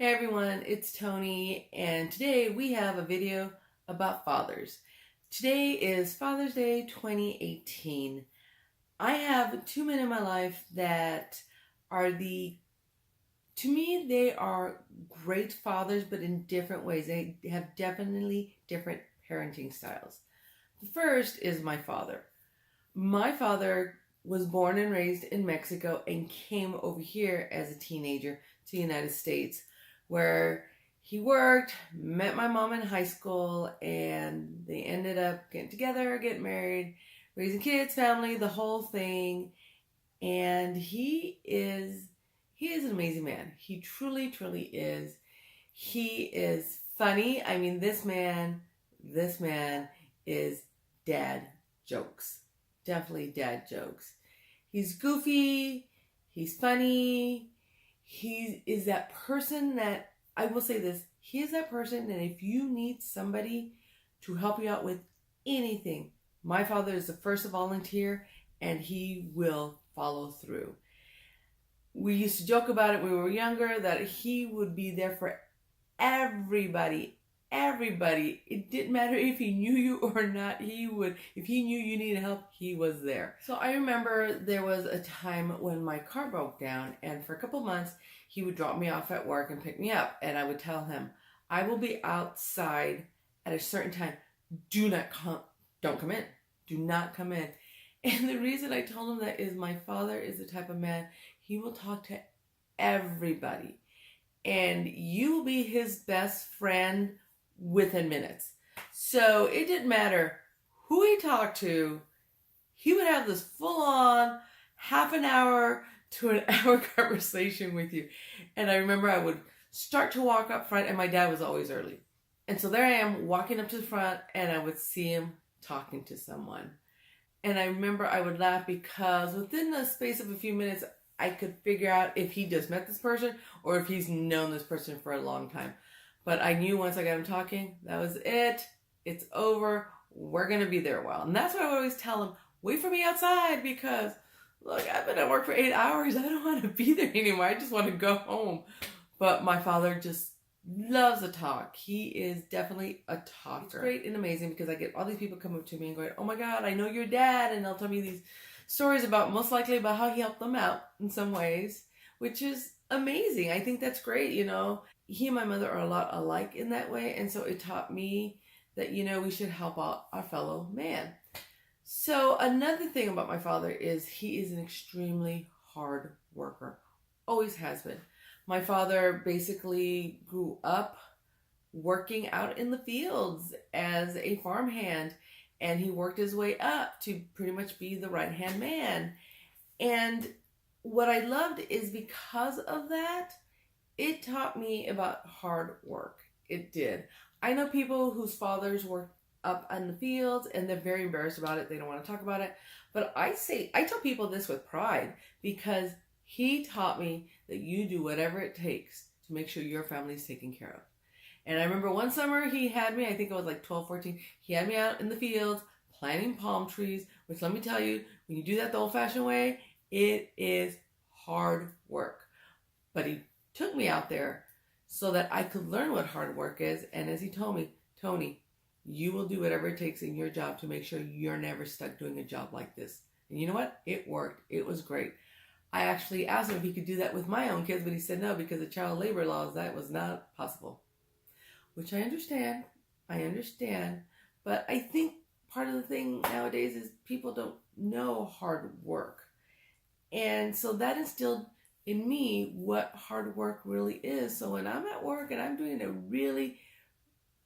Hey everyone, it's Tony, and today we have a video about fathers. Today is Father's Day 2018. I have two men in my life that are to me, they are great fathers, but in different ways. They have definitely different parenting styles. The first is my father. My father was born and raised in Mexico and came over here as a teenager to the United States, where he worked, met my mom in high school, and they ended up getting together, getting married, raising kids, family, the whole thing. And he is an amazing man. He truly, truly is. He is funny. I mean, this man is dad jokes. Definitely dad jokes. He's goofy. He's funny. He is that person that, I will say this, he is that person that if you need somebody to help you out with anything, my father is the first to volunteer and he will follow through. We used to joke about it when we were younger that he would be there for everybody. It didn't matter if he knew you or not, he would. If he knew you needed help, he was there. So I remember there was a time when my car broke down, and for a couple months he would drop me off at work and pick me up, and I would tell him, I will be outside at a certain time. Don't come in. Do not come in. And the reason I told him that is my father is the type of man, he will talk to everybody. And you will be his best friend within minutes. So it didn't matter who he talked to, he would have this full-on half an hour to an hour conversation with you. And I remember I would start to walk up front, and my dad was always early. And so there I am walking up to the front, and I would see him talking to someone. And I remember I would laugh because within the space of a few minutes, I could figure out if he just met this person or if he's known this person for a long time. But I knew once I got him talking, that was it. It's over. We're going to be there a while. And that's why I would always tell him, wait for me outside because, look, I've been at work for 8 hours. I don't want to be there anymore. I just want to go home. But my father just loves to talk. He is definitely a talker. It's great and amazing because I get all these people come up to me and go, oh my God, I know your dad. And they'll tell me these stories most likely about how he helped them out in some ways, which is amazing. I think that's great. He and my mother are a lot alike in that way. And so it taught me that, we should help out our fellow man. So another thing about my father is he is an extremely hard worker. Always has been. My father basically grew up working out in the fields as a farmhand, and he worked his way up to pretty much be the right-hand man. And what I loved is because of that, it taught me about hard work. It did. I know people whose fathers work up in the fields and they're very embarrassed about it. They don't want to talk about it. But I tell people this with pride because he taught me that you do whatever it takes to make sure your family is taken care of. And I remember one summer he had me, I think I was like 12, 14, he had me out in the fields planting palm trees, which let me tell you, when you do that the old-fashioned way, it is hard work. But he took me out there so that I could learn what hard work is. And as he told me, Tony, you will do whatever it takes in your job to make sure you're never stuck doing a job like this. And you know what? It worked. It was great. I actually asked him if he could do that with my own kids, but he said no, because of child labor laws, that was not possible. Which I understand. But I think part of the thing nowadays is people don't know hard work. And so that instilled in me what hard work really is. So when I'm at work and I'm doing a really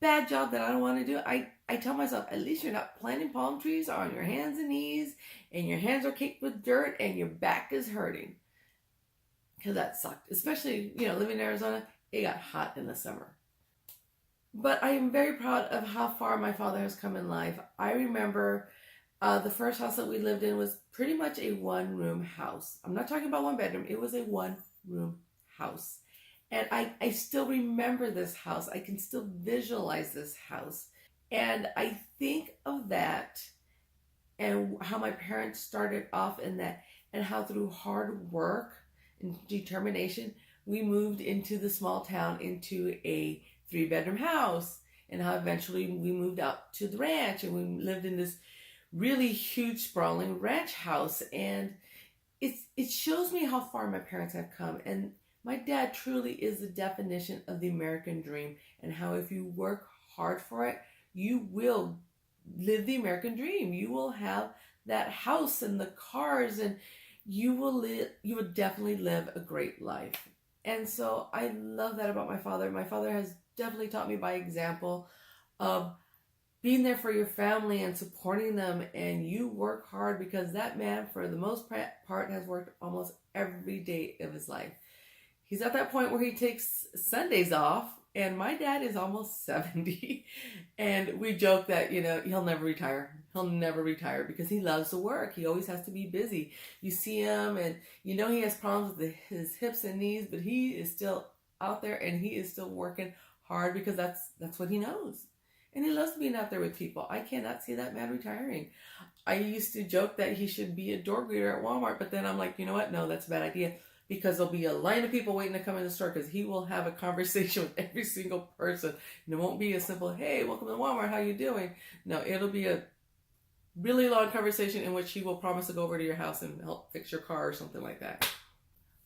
bad job that I don't want to do, I tell myself, at least you're not planting palm trees on your hands and knees and your hands are caked with dirt and your back is hurting. Because that sucked. Especially, living in Arizona, it got hot in the summer. But I am very proud of how far my father has come in life. I remember the first house that we lived in was pretty much a one-room house. I'm not talking about one bedroom. It was a one-room house. And I still remember this house. I can still visualize this house. And I think of that and how my parents started off in that and how through hard work and determination, we moved into the small town into a 3-bedroom house, and how eventually we moved out to the ranch and we lived in this really huge sprawling ranch house. And it shows me how far my parents have come. And my dad truly is the definition of the American dream, and how if you work hard for it, you will live the American dream. You will have that house and the cars, and you will definitely live a great life. And so I love that about my father. My father has definitely taught me by example of being there for your family and supporting them, and you work hard, because that man, for the most part, has worked almost every day of his life. He's at that point where he takes Sundays off, and my dad is almost 70, and we joke that, he'll never retire. He'll never retire because he loves to work. He always has to be busy. You see him, and he has problems with his hips and knees, but he is still out there, and he is still working hard because that's what he knows. And he loves being out there with people. I cannot see that man retiring. I used to joke that he should be a door greeter at Walmart, but then I'm like, you know what? No, that's a bad idea, because there'll be a line of people waiting to come in the store, because he will have a conversation with every single person. And it won't be a simple, hey, welcome to Walmart, how you doing? No, it'll be a really long conversation in which he will promise to go over to your house and help fix your car or something like that.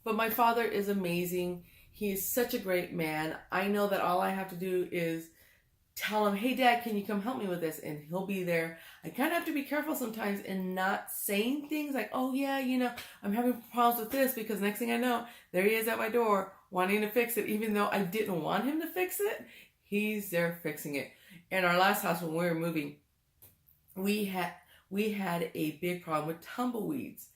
But my father is amazing. He is such a great man. I know that all I have to do is tell him, hey, Dad, can you come help me with this? And he'll be there. I kind of have to be careful sometimes in not saying things like, oh, yeah, I'm having problems with this, because next thing I know, there he is at my door wanting to fix it. Even though I didn't want him to fix it, he's there fixing it. In our last house, when we were moving, we had a big problem with tumbleweeds,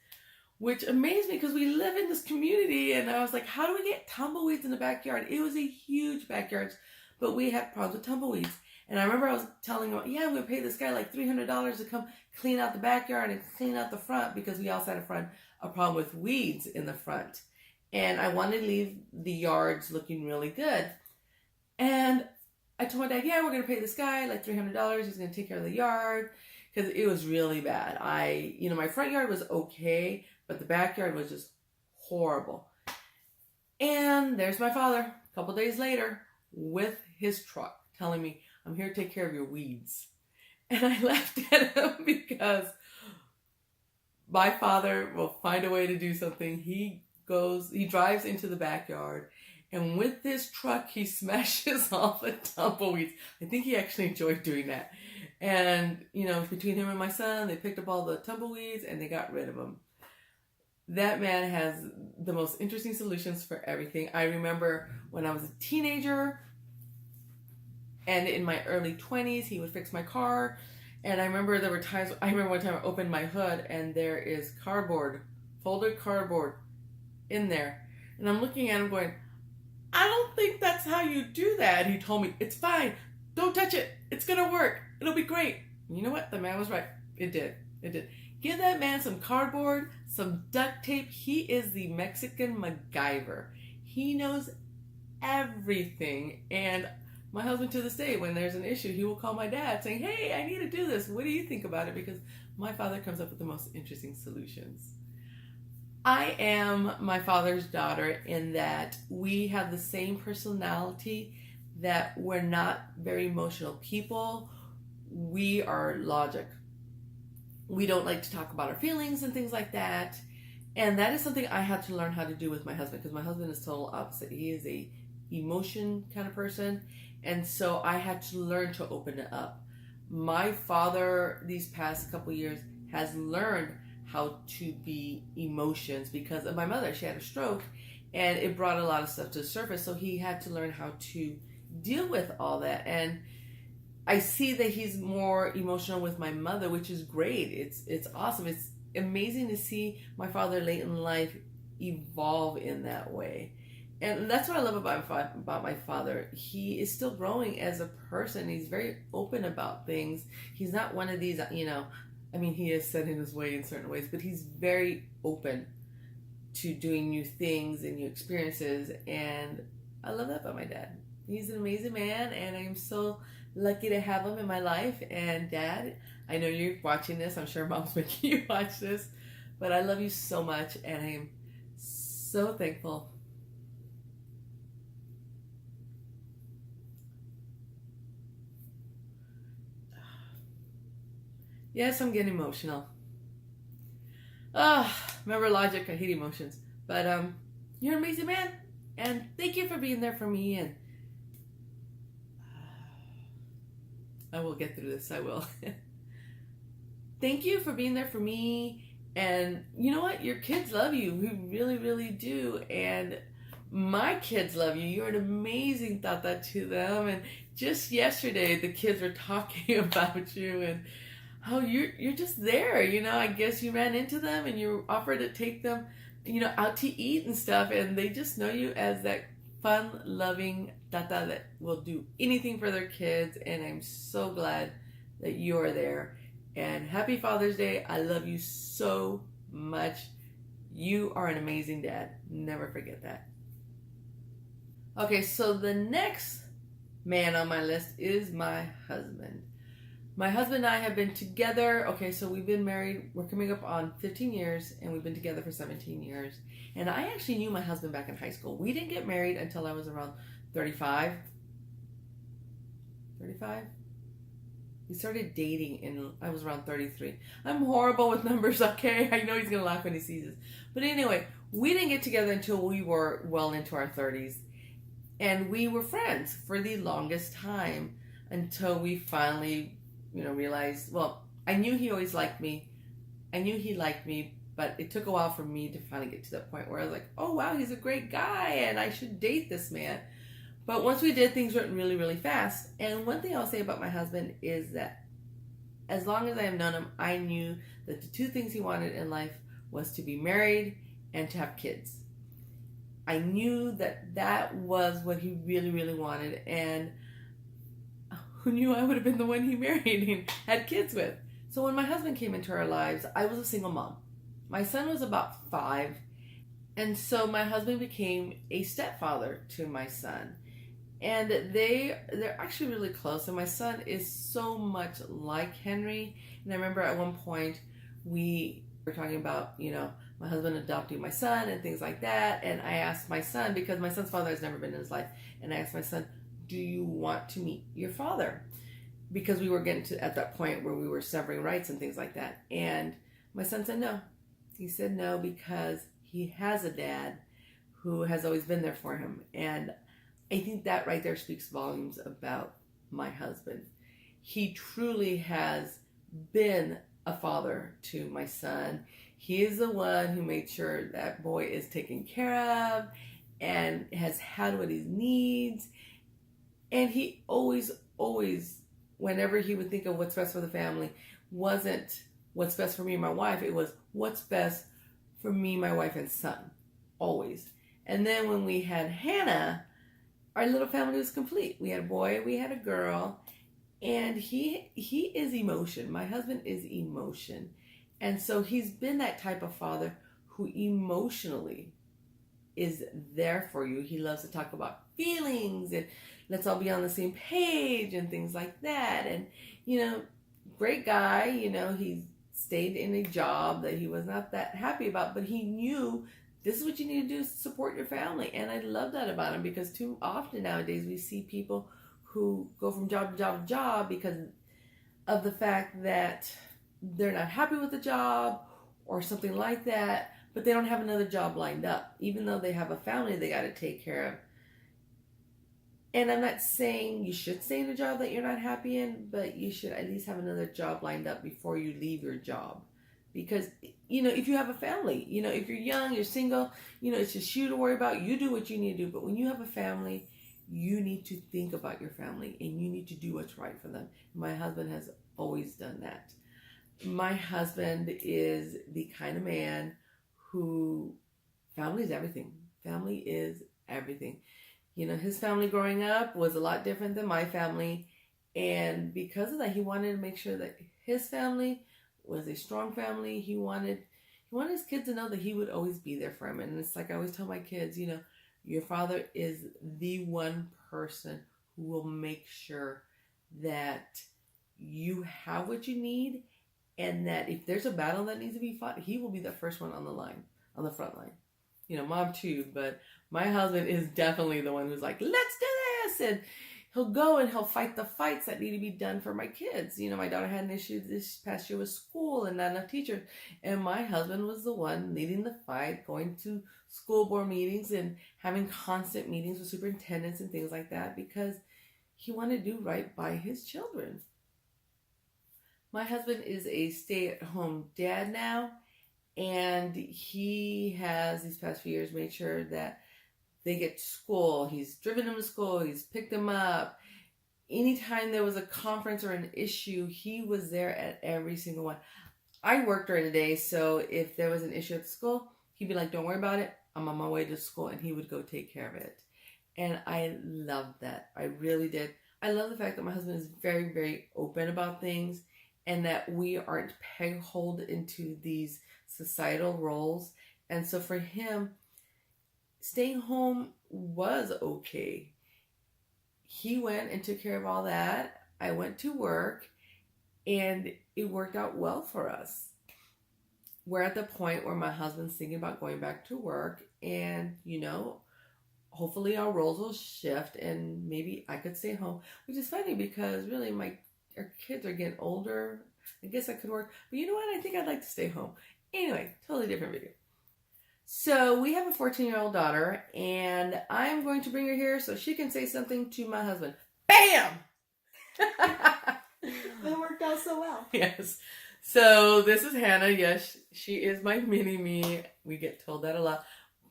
which amazed me because we live in this community, and I was like, how do we get tumbleweeds in the backyard? It was a huge backyard, but we had problems with tumbleweeds. And I remember I was telling him, yeah, I'm going to pay this guy like $300 to come clean out the backyard and clean out the front, because we also had a problem with weeds in the front. And I wanted to leave the yards looking really good. And I told my dad, yeah, we're going to pay this guy like $300. He's going to take care of the yard, because it was really bad. My front yard was okay, but the backyard was just horrible. And there's my father a couple days later with his truck telling me, I'm here to take care of your weeds. And I laughed at him, because my father will find a way to do something. He drives into the backyard, and with this truck, he smashes all the tumbleweeds. I think he actually enjoyed doing that. And, between him and my son, they picked up all the tumbleweeds and they got rid of them. That man has the most interesting solutions for everything. I remember when I was a teenager and in my early 20s, he would fix my car. And I remember one time I opened my hood and there is folded cardboard in there. And I'm looking at him going, I don't think that's how you do that. He told me, it's fine. Don't touch it. It's going to work. It'll be great. You know what? The man was right. It did. Give that man some cardboard, some duct tape. He is the Mexican MacGyver. He knows everything. And my husband, to this day, when there's an issue, he will call my dad saying, hey, I need to do this. What do you think about it? Because my father comes up with the most interesting solutions. I am my father's daughter in that we have the same personality, that we're not very emotional people. We are logic. We don't like to talk about our feelings and things like that. And that is something I had to learn how to do with my husband, because my husband is total opposite. He is a emotion kind of person. And so I had to learn to open it up. My father, these past couple years, has learned how to be emotions because of my mother. She had a stroke and it brought a lot of stuff to the surface. So he had to learn how to deal with all that. And I see that he's more emotional with my mother, which is great. It's awesome. It's amazing to see my father late in life evolve in that way. And that's what I love about my father. He is still growing as a person. He's very open about things. He's not one of these, he is set in his way in certain ways, but he's very open to doing new things and new experiences. And I love that about my dad. He's an amazing man, and I'm so lucky to have him in my life. And Dad, I know you're watching this. I'm sure Mom's making you watch this, but I love you so much, and I am so thankful Yes, I'm getting emotional. Remember logic, I hate emotions. But you're an amazing man. And thank you for being there for me. And I will get through this. I will. Thank you for being there for me. And you know what? Your kids love you. We really, really do. And my kids love you. You're an amazing tata to them. And just yesterday, the kids were talking about you and how you're just there. You know, I guess you ran into them and you offered to take them, you know, out to eat and stuff. And they just know you as that fun, loving tata that will do anything for their kids. And I'm so glad that you're there. And happy Father's Day. I love you so much. You are an amazing dad. Never forget that. Okay, so the next man on my list is my husband. My husband and I have been together. Okay, so we've been married. We're coming up on 15 years, and we've been together for 17 years. And I actually knew my husband back in high school. We didn't get married until I was around 35. 35? We started dating and I was around 33. I'm horrible with numbers, okay? I know he's going to laugh when he sees this. But anyway, we didn't get together until we were well into our 30s. And we were friends for the longest time until we finally, you know, realized, well, I knew he always liked me. I knew he liked me, but it took a while for me to finally get to that point where I was like, oh, wow, he's a great guy and I should date this man. But once we did, things went really, really fast. And one thing I'll say about my husband is that as long as I have known him, I knew that the two things he wanted in life was to be married and to have kids. I knew that that was what he really, really wanted. And who knew I would have been the one he married and had kids with? So when my husband came into our lives, I was a single mom. My son was about 5. And so my husband became a stepfather to my son. And they're actually really close. And my son is so much like Henry. And I remember at one point we were talking about, you know, my husband adopting my son and things like that. And I asked my son, because my son's father has never been in his life, and I asked my son, do you want to meet your father? Because we were getting to at that point where we were severing rights and things like that. And my son said no. He said no because he has a dad who has always been there for him. And I think that right there speaks volumes about my husband. He truly has been a father to my son. He is the one who made sure that boy is taken care of and has had what he needs. And he always, whenever he would think of what's best for the family, wasn't what's best for me and my wife. It was what's best for me, my wife, and son. Always. And then when we had Hannah, our little family was complete. We had a boy, we had a girl, and he is emotion. My husband is emotion. And so he's been that type of father who emotionally is there for you. He loves to talk about feelings and let's all be on the same page and things like that. And, you know, great guy, you know, he stayed in a job that he was not that happy about, but he knew this is what you need to do to support your family. And I love that about him, because too often nowadays we see people who go from job to job to job because of the fact that they're not happy with the job or something like that, but they don't have another job lined up, even though they have a family they got to take care of. And I'm not saying you should stay in a job that you're not happy in, but you should at least have another job lined up before you leave your job. Because, you know, if you have a family, you know, if you're young, you're single, you know, it's just you to worry about. You do what you need to do. But when you have a family, you need to think about your family and you need to do what's right for them. My husband has always done that. My husband is the kind of man who, family is everything. Family is everything. You know, his family growing up was a lot different than my family. And because of that, he wanted to make sure that his family was a strong family. He wanted his kids to know that he would always be there for him. And it's like I always tell my kids, you know, your father is the one person who will make sure that you have what you need, and that if there's a battle that needs to be fought, he will be the first one on the line, on the front line. You know, mom too, but my husband is definitely the one who's like, let's do this. And he'll go and he'll fight the fights that need to be done for my kids. You know, my daughter had an issue this past year with school and not enough teachers. And my husband was the one leading the fight, going to school board meetings and having constant meetings with superintendents and things like that because he wanted to do right by his children. My husband is a stay-at-home dad now, and he has these past few years made sure that they get to school. He's driven them to school. He's picked them up. Anytime there was a conference or an issue, he was there at every single one. I worked during the day, so if there was an issue at school, he'd be like, don't worry about it. I'm on my way to school, and he would go take care of it. And I loved that. I really did. I love the fact that my husband is very, very open about things and that we aren't peg-holed into these societal roles. And so for him, staying home was okay. He went and took care of all that. I went to work, and it worked out well for us. We're at the point where my husband's thinking about going back to work, and, you know, hopefully our roles will shift and maybe I could stay home, which is funny because really our kids are getting older. I guess I could work, but you know what? I think I'd like to stay home. Anyway, totally different video. So we have a 14-year-old daughter, and I'm going to bring her here so she can say something to my husband. Bam! That worked out so well. Yes. So this is Hannah. Yes, she is my mini-me. We get told that a lot.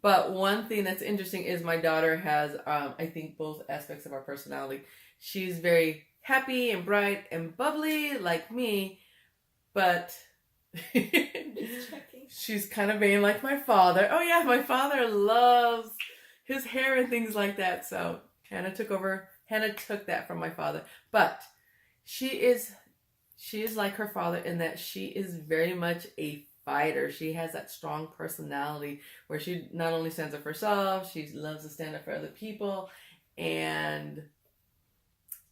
But one thing that's interesting is my daughter has, I think, both aspects of our personality. She's very happy and bright and bubbly like me, but she's kind of vain like my father. Oh yeah, my father loves his hair and things like that. So Hannah took that from my father. But she is like her father in that she is very much a fighter. She has that strong personality where she not only stands up for herself, she loves to stand up for other people, and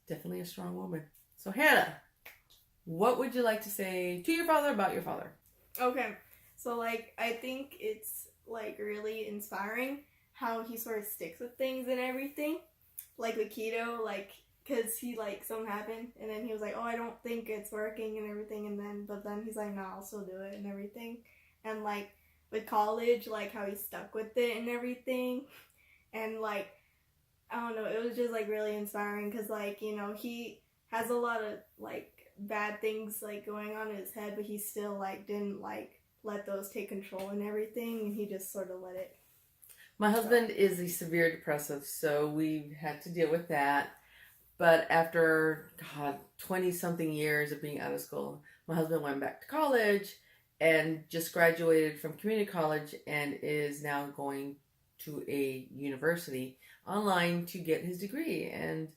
definitely a strong woman. So Hannah, what would you like to say to your father about your father? Okay, so I think it's really inspiring how he sort of sticks with things and everything, like with keto, because he something happened and then he was like, oh, I don't think it's working and everything, and but then he's like, no, I'll still do it and everything. And with college, how he stuck with it and everything, and I don't know, it was just really inspiring because he has a lot of bad things going on in his head, but he still didn't let those take control and everything, and he just sort of let it. My husband is a severe depressive, so we had to deal with that. But after, 20-something years of being out of school, my husband went back to college and just graduated from community college and is now going to a university online to get his degree. And,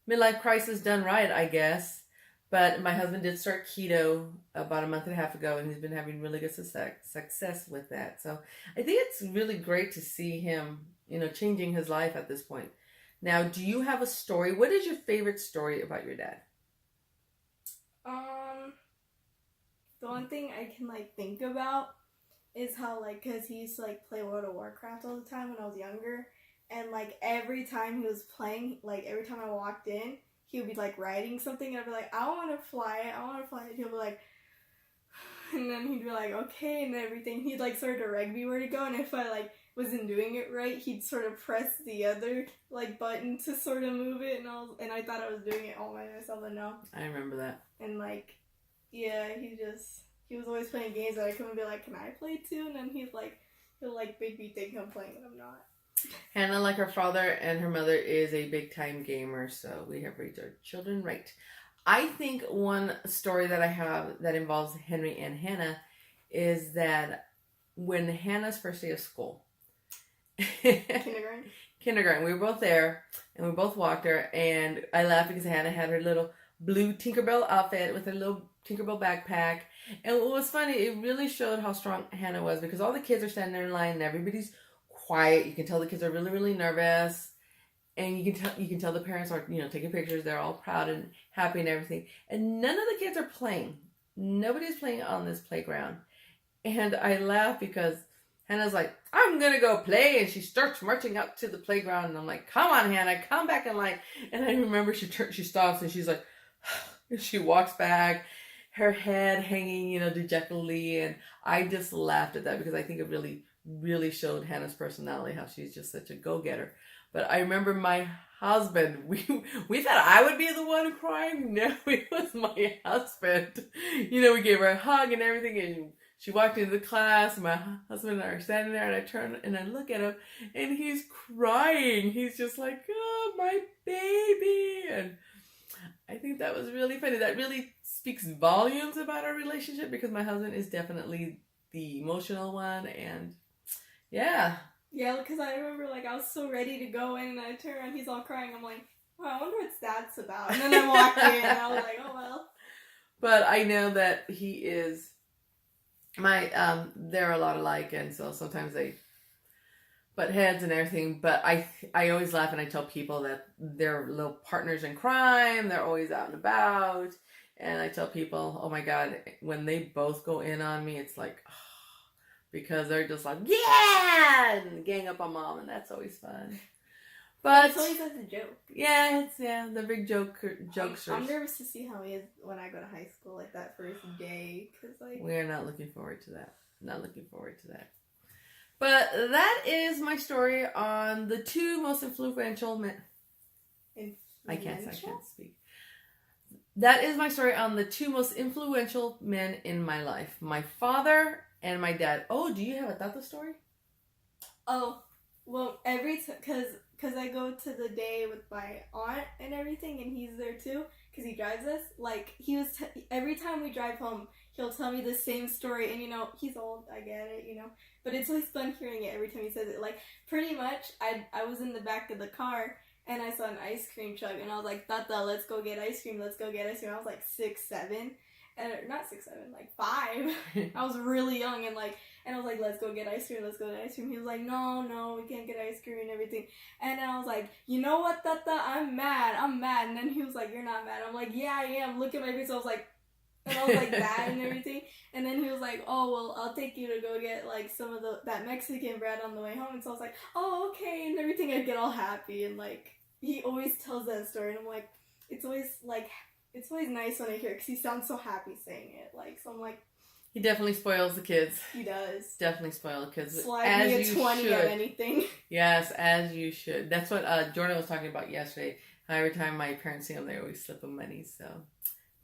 midlife crisis done right, I guess. But my husband did start keto about a month and a half ago, and he's been having really good success with that. So I think it's really great to see him, changing his life at this point. Now, do you have a story? What is your favorite story about your dad? The one thing I can think about is how cause he used to play World of Warcraft all the time when I was younger, and every time he was playing, every time I walked in, he would be writing something, and I'd be like, I want to fly it. He'll be like, and then he'd be like, okay, and everything. He'd sort of direct me where to go, and if I wasn't doing it right, he'd sort of press the other button to sort of move it, and I thought I was doing it all by myself, and no. I remember that. And yeah, he was always playing games that I couldn't be like, can I play too? And then he'll make me think I'm playing and I'm not. Hannah, like her father and her mother, is a big time gamer, so we have raised our children right. I think one story that I have that involves Henry and Hannah is that when Hannah's first day of school, kindergarten, we were both there and we both walked her, and I laughed because Hannah had her little blue Tinkerbell outfit with her little Tinkerbell backpack. And what was funny, it really showed how strong Hannah was because all the kids are standing there in line and everybody's quiet. You can tell the kids are really, really nervous, and you can tell the parents are taking pictures. They're all proud and happy and everything. And none of the kids are playing. Nobody's playing on this playground. And I laugh because Hannah's like, I'm gonna go play, and she starts marching out to the playground, and I'm like, come on, Hannah, come back in line. And I remember she stops, and she's like, and she walks back, her head hanging, dejectedly, and I just laughed at that because I think it really, really showed Hannah's personality, how she's just such a go-getter. But I remember my husband, we thought I would be the one crying. No, it was my husband. We gave her a hug and everything, and she walked into the class, and my husband and I are standing there, and I turn and I look at him, and he's crying. He's just like, oh, my baby. And I think that was really funny. That really speaks volumes about our relationship, because my husband is definitely the emotional one, and yeah. Yeah, because I remember, I was so ready to go in, and I turn around, he's all crying. I'm like, oh, I wonder what that's about. And then I walked in, and I was like, oh, well. But I know that he is they're a lot alike, and so sometimes they butt heads and everything. But I always laugh, and I tell people that they're little partners in crime. They're always out and about. And I tell people, oh, my God, when they both go in on me, it's like, because they're just like, yeah, and gang up on Mom, and that's always fun. But it's always as a joke. Yeah, the big jokesters. I'm nervous to see how he is when I go to high school, that first day, because we're not looking forward to that. But that is my story on the two most influential men. I can't speak. That is my story on the two most influential men in my life. My father and my dad. Oh, do you have a Tata story? Oh, well, because I go to the day with my aunt and everything, and he's there too, because he drives us. Every time we drive home, he'll tell me the same story, and he's old, I get it, but it's always fun hearing it every time he says it. Pretty much, I was in the back of the car, and I saw an ice cream truck, and I was like, Tata, let's go get ice cream. I was 6, 7. And not 6, 7, 5. I was really young, and I was like, let's go get ice cream. He was like, no, we can't get ice cream and everything. And I was like, you know what, Tata, I'm mad. And then he was like, you're not mad. I'm like, yeah, I am. Look at my face. I was like mad and everything. And then he was like, oh, well, I'll take you to go get some of that Mexican bread on the way home. And so I was like, oh, okay, and everything. I'd get all happy, and he always tells that story, and I'm like, it's always nice when I hear it, because he sounds so happy saying it. So I'm like, he definitely spoils the kids. He does. Definitely spoil the kids. Slide me a 20 at anything. Yes, as you should. That's what Jordan was talking about yesterday. How every time my parents see him, they always slip him money. So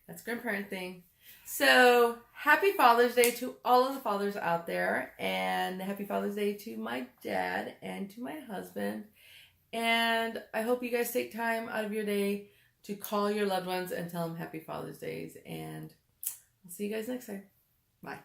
that's a grandparent thing. So happy Father's Day to all of the fathers out there. And happy Father's Day to my dad and to my husband. And I hope you guys take time out of your day to call your loved ones and tell them happy Father's Days. And I'll see you guys next time. Bye.